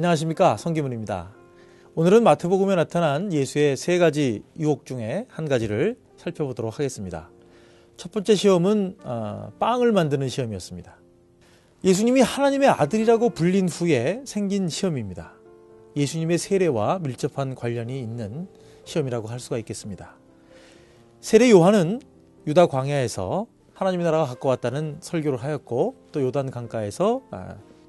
안녕하십니까, 성기문입니다. 오늘은 마태복음에 나타난 예수의 세 가지 유혹 중에 한 가지를 살펴보도록 하겠습니다. 첫 번째 시험은 빵을 만드는 시험이었습니다. 예수님이 하나님의 아들이라고 불린 후에 생긴 시험입니다. 예수님의 세례와 밀접한 관련이 있는 시험이라고 할 수가 있겠습니다. 세례 요한은 유다 광야에서 하나님의 나라가 가까웠다는 설교를 하였고, 또 요단 강가에서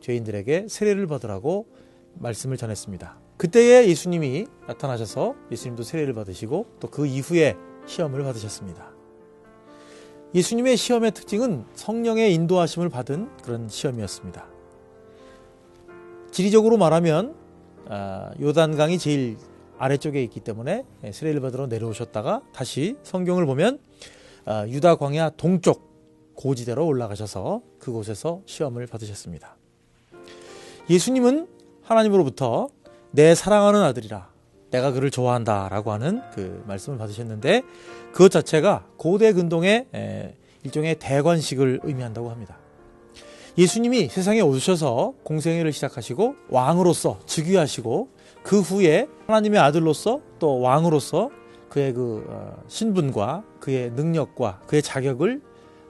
죄인들에게 세례를 받으라고 말씀을 전했습니다. 그때에 예수님이 나타나셔서 예수님도 세례를 받으시고 또 그 이후에 시험을 받으셨습니다. 예수님의 시험의 특징은 성령의 인도하심을 받은 그런 시험이었습니다. 지리적으로 말하면 요단강이 제일 아래쪽에 있기 때문에 세례를 받으러 내려오셨다가 다시 성경을 보면 유다 광야 동쪽 고지대로 올라가셔서 그곳에서 시험을 받으셨습니다. 예수님은 하나님으로부터 내 사랑하는 아들이라, 내가 그를 좋아한다 라고 하는 그 말씀을 받으셨는데, 그것 자체가 고대 근동의 일종의 대관식을 의미한다고 합니다. 예수님이 세상에 오셔서 공생애를 시작하시고 왕으로서 즉위하시고, 그 후에 하나님의 아들로서 또 왕으로서 그의 그 신분과 그의 능력과 그의 자격을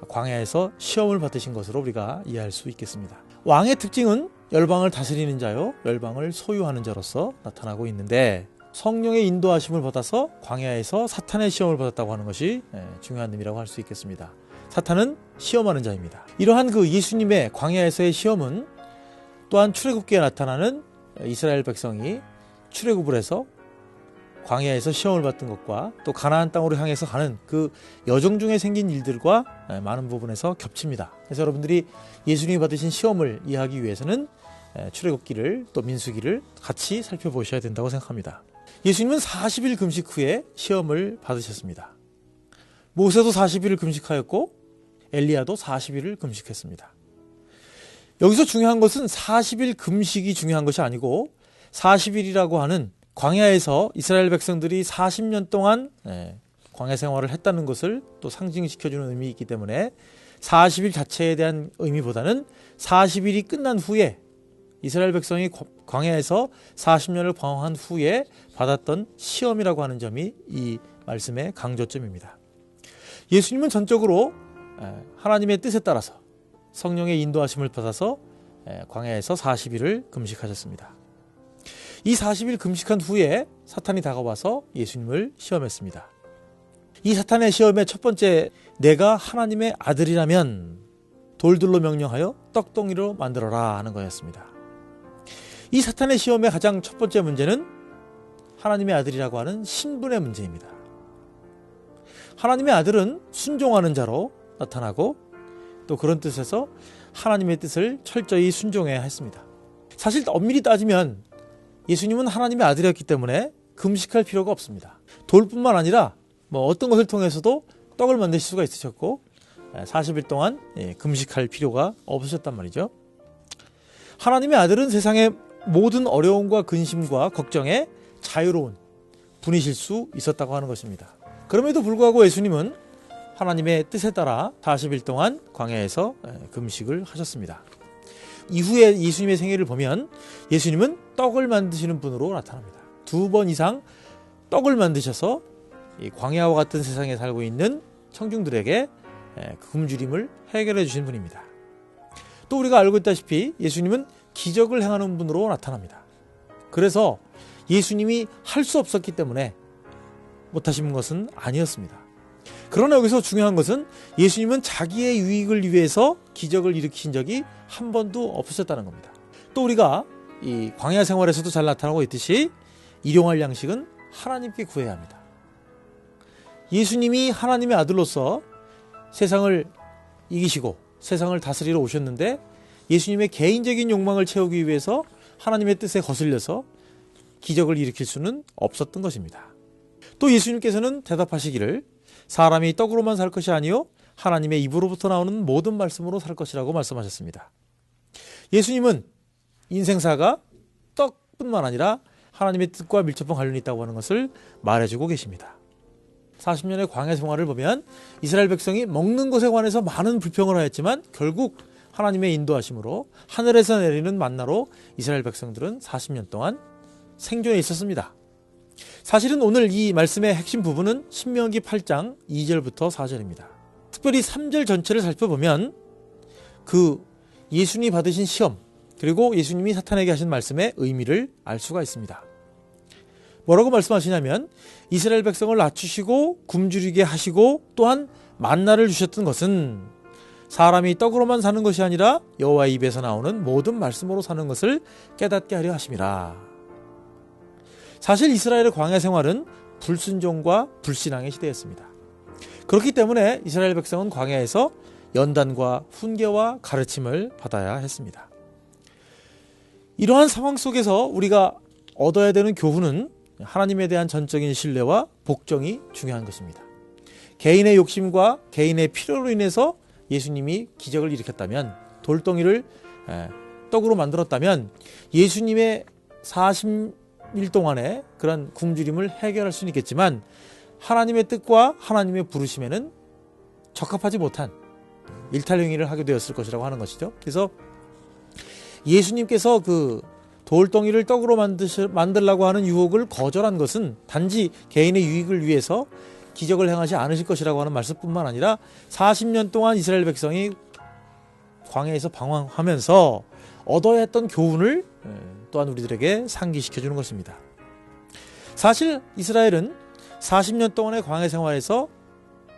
광야에서 시험을 받으신 것으로 우리가 이해할 수 있겠습니다. 왕의 특징은 열방을 다스리는 자요, 열방을 소유하는 자로서 나타나고 있는데, 성령의 인도하심을 받아서 광야에서 사탄의 시험을 받았다고 하는 것이 중요한 의미라고 할 수 있겠습니다. 사탄은 시험하는 자입니다. 이러한 그 예수님의 광야에서의 시험은 또한 출애굽기에 나타나는 이스라엘 백성이 출애굽을 해서 광야에서 시험을 받던 것과 또 가나안 땅으로 향해서 가는 그 여정 중에 생긴 일들과 많은 부분에서 겹칩니다. 그래서 여러분들이 예수님이 받으신 시험을 이해하기 위해서는 출애굽기를 또 민수기를 같이 살펴보셔야 된다고 생각합니다. 예수님은 40일 금식 후에 시험을 받으셨습니다. 모세도 40일을 금식하였고 엘리야도 40일을 금식했습니다. 여기서 중요한 것은 40일 금식이 중요한 것이 아니고, 40일이라고 하는 광야에서 이스라엘 백성들이 40년 동안 광야 생활을 했다는 것을 또 상징시켜주는 의미이기 때문에 40일 자체에 대한 의미보다는 40일이 끝난 후에 이스라엘 백성이 광야에서 40년을 방황한 후에 받았던 시험이라고 하는 점이 이 말씀의 강조점입니다. 예수님은 전적으로 하나님의 뜻에 따라서 성령의 인도하심을 받아서 광야에서 40일을 금식하셨습니다. 이 40일 금식한 후에 사탄이 다가와서 예수님을 시험했습니다. 이 사탄의 시험의 첫 번째, 내가 하나님의 아들이라면 돌들로 명령하여 떡덩이로 만들어라 하는 거였습니다. 이 사탄의 시험의 가장 첫 번째 문제는 하나님의 아들이라고 하는 신분의 문제입니다. 하나님의 아들은 순종하는 자로 나타나고, 또 그런 뜻에서 하나님의 뜻을 철저히 순종해야 했습니다. 사실 엄밀히 따지면 예수님은 하나님의 아들이었기 때문에 금식할 필요가 없습니다. 돌뿐만 아니라 어떤 것을 통해서도 떡을 만드실 수가 있으셨고 40일 동안 금식할 필요가 없으셨단 말이죠. 하나님의 아들은 세상의 모든 어려움과 근심과 걱정에 자유로운 분이실 수 있었다고 하는 것입니다. 그럼에도 불구하고 예수님은 하나님의 뜻에 따라 40일 동안 광야에서 금식을 하셨습니다. 이후에 예수님의 생애를 보면 예수님은 떡을 만드시는 분으로 나타납니다. 2번 이상 떡을 만드셔서 이 광야와 같은 세상에 살고 있는 청중들에게 굶주림을 해결해 주신 분입니다. 또 우리가 알고 있다시피 예수님은 기적을 행하는 분으로 나타납니다. 그래서 예수님이 할 수 없었기 때문에 못하신 것은 아니었습니다. 그러나 여기서 중요한 것은 예수님은 자기의 유익을 위해서 기적을 일으킨 적이 한 번도 없으셨다는 겁니다. 또 우리가 이 광야 생활에서도 잘 나타나고 있듯이 일용할 양식은 하나님께 구해야 합니다. 예수님이 하나님의 아들로서 세상을 이기시고 세상을 다스리러 오셨는데, 예수님의 개인적인 욕망을 채우기 위해서 하나님의 뜻에 거슬려서 기적을 일으킬 수는 없었던 것입니다. 또 예수님께서는 대답하시기를 사람이 떡으로만 살 것이 아니요 하나님의 입으로부터 나오는 모든 말씀으로 살 것이라고 말씀하셨습니다. 예수님은 인생사가 떡뿐만 아니라 하나님의 뜻과 밀접한 관련이 있다고 하는 것을 말해주고 계십니다. 40년의 광야 생활을 보면 이스라엘 백성이 먹는 것에 관해서 많은 불평을 하였지만 결국 하나님의 인도하심으로 하늘에서 내리는 만나로 이스라엘 백성들은 40년 동안 생존해 있었습니다. 사실은 오늘 이 말씀의 핵심 부분은 신명기 8장 2절부터 4절입니다. 특별히 3절 전체를 살펴보면 그 예수님이 받으신 시험, 그리고 예수님이 사탄에게 하신 말씀의 의미를 알 수가 있습니다. 뭐라고 말씀하시냐면 이스라엘 백성을 낮추시고 굶주리게 하시고 또한 만나를 주셨던 것은 사람이 떡으로만 사는 것이 아니라 여호와의 입에서 나오는 모든 말씀으로 사는 것을 깨닫게 하려 하심이라. 사실 이스라엘의 광야 생활은 불순종과 불신앙의 시대였습니다. 그렇기 때문에 이스라엘 백성은 광야에서 연단과 훈계와 가르침을 받아야 했습니다. 이러한 상황 속에서 우리가 얻어야 되는 교훈은 하나님에 대한 전적인 신뢰와 복종이 중요한 것입니다. 개인의 욕심과 개인의 필요로 인해서 예수님이 기적을 일으켰다면, 돌덩이를 떡으로 만들었다면 예수님의 40일 동안의 그런 굶주림을 해결할 수는 있겠지만 하나님의 뜻과 하나님의 부르심에는 적합하지 못한 일탈행위를 하게 되었을 것이라고 하는 것이죠. 그래서 예수님께서 그 돌덩이를 떡으로 만들려고 하는 유혹을 거절한 것은 단지 개인의 유익을 위해서 기적을 행하지 않으실 것이라고 하는 말씀뿐만 아니라 40년 동안 이스라엘 백성이 광야에서 방황하면서 얻어야 했던 교훈을 또한 우리들에게 상기시켜주는 것입니다. 사실 이스라엘은 40년 동안의 광야 생활에서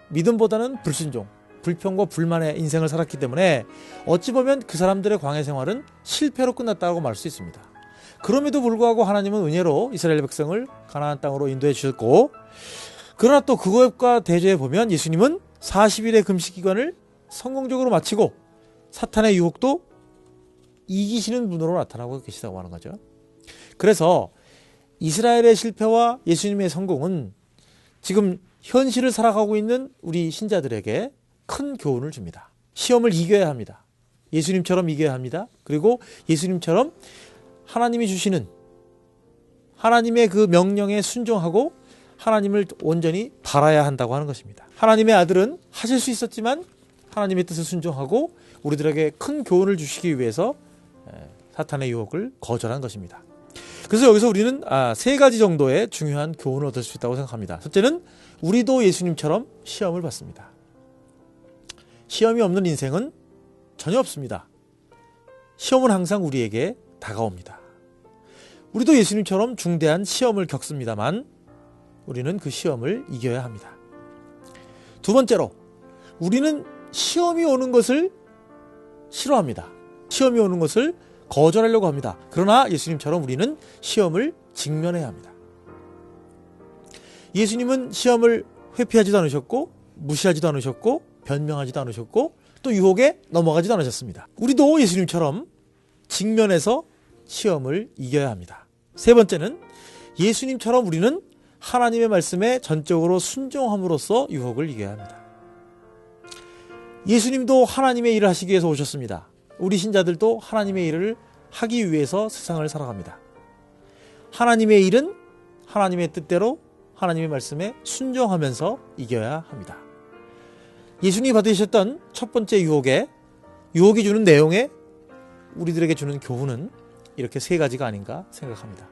믿음보다는 불순종, 불평과 불만의 인생을 살았기 때문에 어찌 보면 그 사람들의 광야 생활은 실패로 끝났다고 말할 수 있습니다. 그럼에도 불구하고 하나님은 은혜로 이스라엘 백성을 가나안 땅으로 인도해 주셨고, 그러나 또 그것과 대조해 보면 예수님은 40일의 금식 기간을 성공적으로 마치고 사탄의 유혹도 이기시는 분으로 나타나고 계시다고 하는 거죠. 그래서 이스라엘의 실패와 예수님의 성공은 지금 현실을 살아가고 있는 우리 신자들에게 큰 교훈을 줍니다. 시험을 이겨야 합니다. 예수님처럼 이겨야 합니다. 그리고 예수님처럼 하나님이 주시는 하나님의 그 명령에 순종하고 하나님을 온전히 바라야 한다고 하는 것입니다. 하나님의 아들은 하실 수 있었지만 하나님의 뜻을 순종하고 우리들에게 큰 교훈을 주시기 위해서 사탄의 유혹을 거절한 것입니다. 그래서 여기서 우리는 세 가지 정도의 중요한 교훈을 얻을 수 있다고 생각합니다. 첫째는 우리도 예수님처럼 시험을 받습니다. 시험이 없는 인생은 전혀 없습니다. 시험은 항상 우리에게 다가옵니다. 우리도 예수님처럼 중대한 시험을 겪습니다만 우리는 그 시험을 이겨야 합니다. 두 번째로, 우리는 시험이 오는 것을 싫어합니다. 시험이 오는 것을 거절하려고 합니다. 그러나 예수님처럼 우리는 시험을 직면해야 합니다. 예수님은 시험을 회피하지도 않으셨고 무시하지도 않으셨고 변명하지도 않으셨고 또 유혹에 넘어가지도 않으셨습니다. 우리도 예수님처럼 직면해서 시험을 이겨야 합니다. 세 번째는 예수님처럼 우리는 하나님의 말씀에 전적으로 순종함으로써 유혹을 이겨야 합니다. 예수님도 하나님의 일을 하시기 위해서 오셨습니다. 우리 신자들도 하나님의 일을 하기 위해서 세상을 살아갑니다. 하나님의 일은 하나님의 뜻대로 하나님의 말씀에 순종하면서 이겨야 합니다. 예수님이 받으셨던 첫 번째 유혹이 주는 내용에 우리들에게 주는 교훈은 이렇게 세 가지가 아닌가 생각합니다.